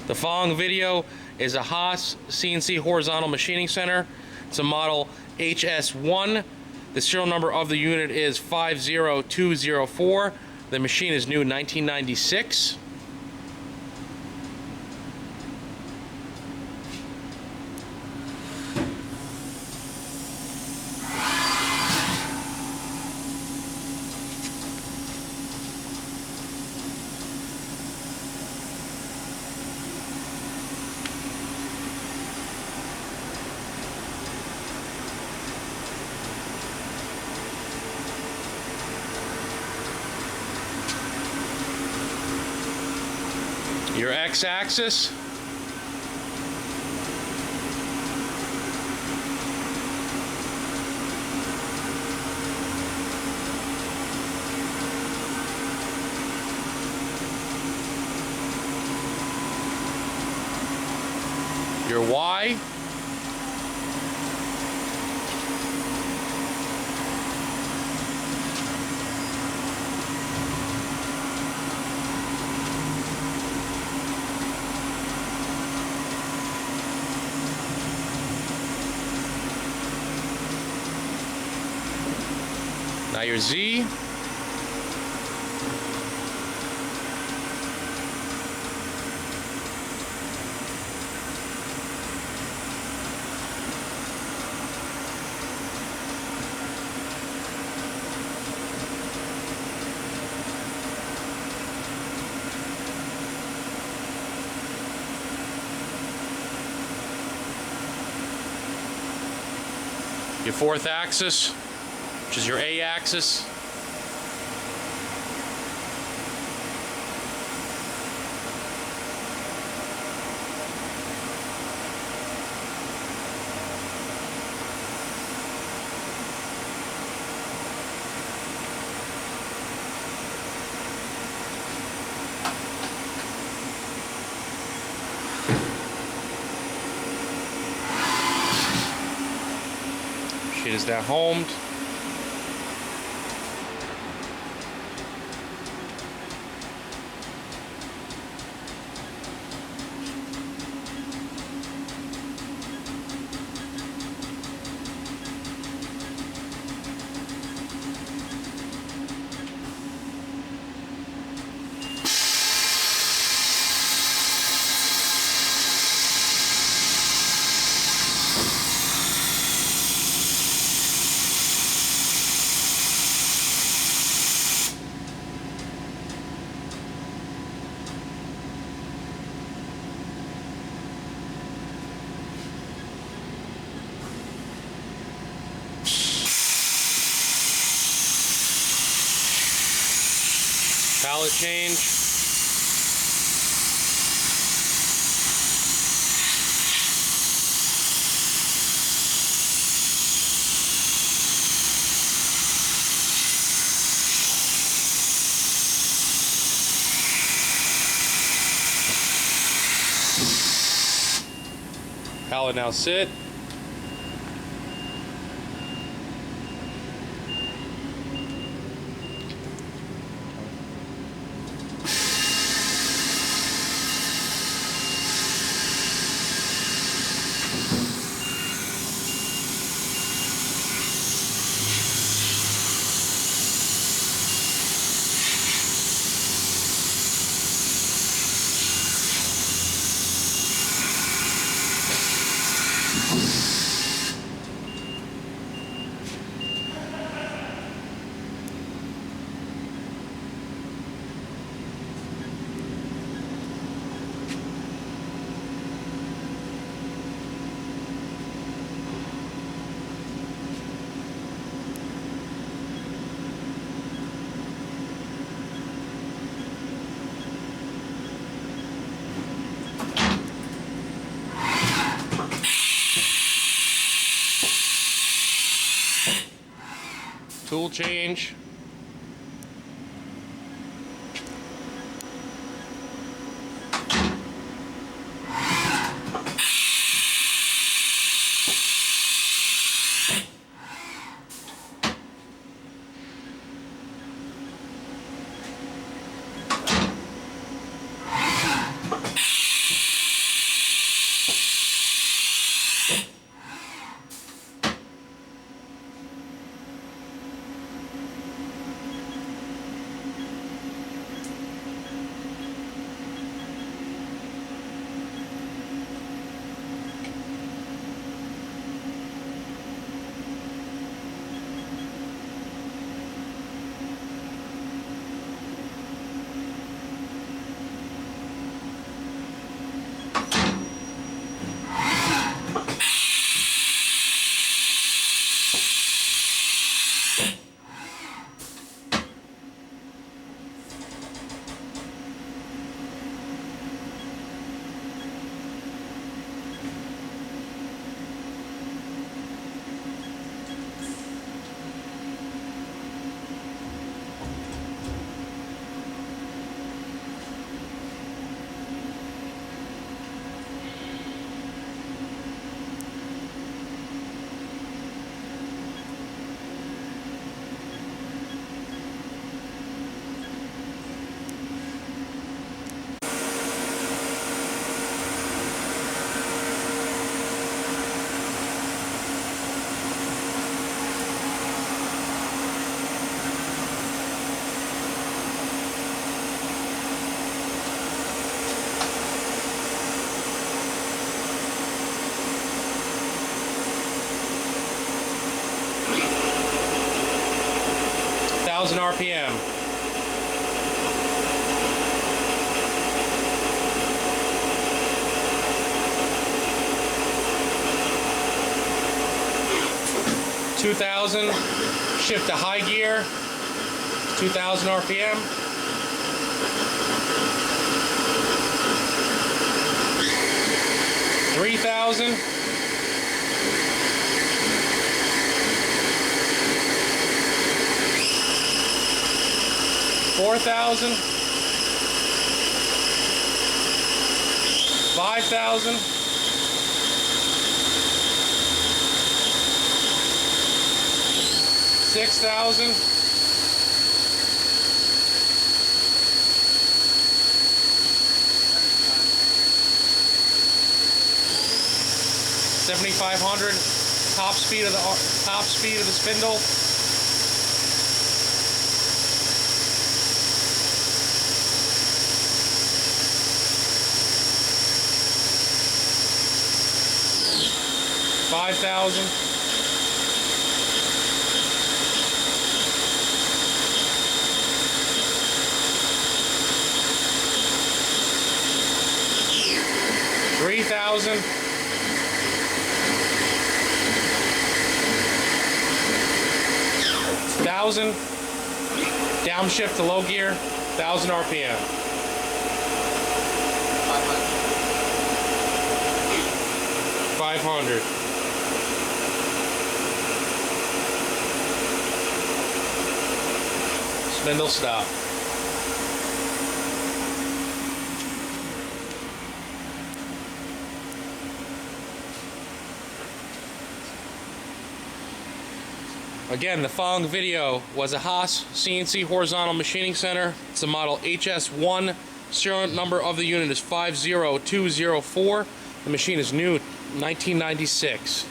The following video is a Haas CNC Horizontal Machining Center. It's a model HS1. The serial number of the unit is 50204. The machine is new in 1996. Your X-axis, your Y, now your Z, your fourth axis, which is your A axis, machine is now homed. Pallet change. Pallet now sit. Tool change. 2,000 RPM. Shift to high gear, 2,000 RPM. 3,000. 4,000. 5,000. 6,000. 7,500. Top speed of the spindle. 5,000. 3,000. 1,000. Downshift to low gear, 1,000 RPM. 500. Spindle stop. Again, the following video was a Haas CNC Horizontal Machining Center. It's a model HS1. Serial number of the unit is 50204. The machine is new, 1996.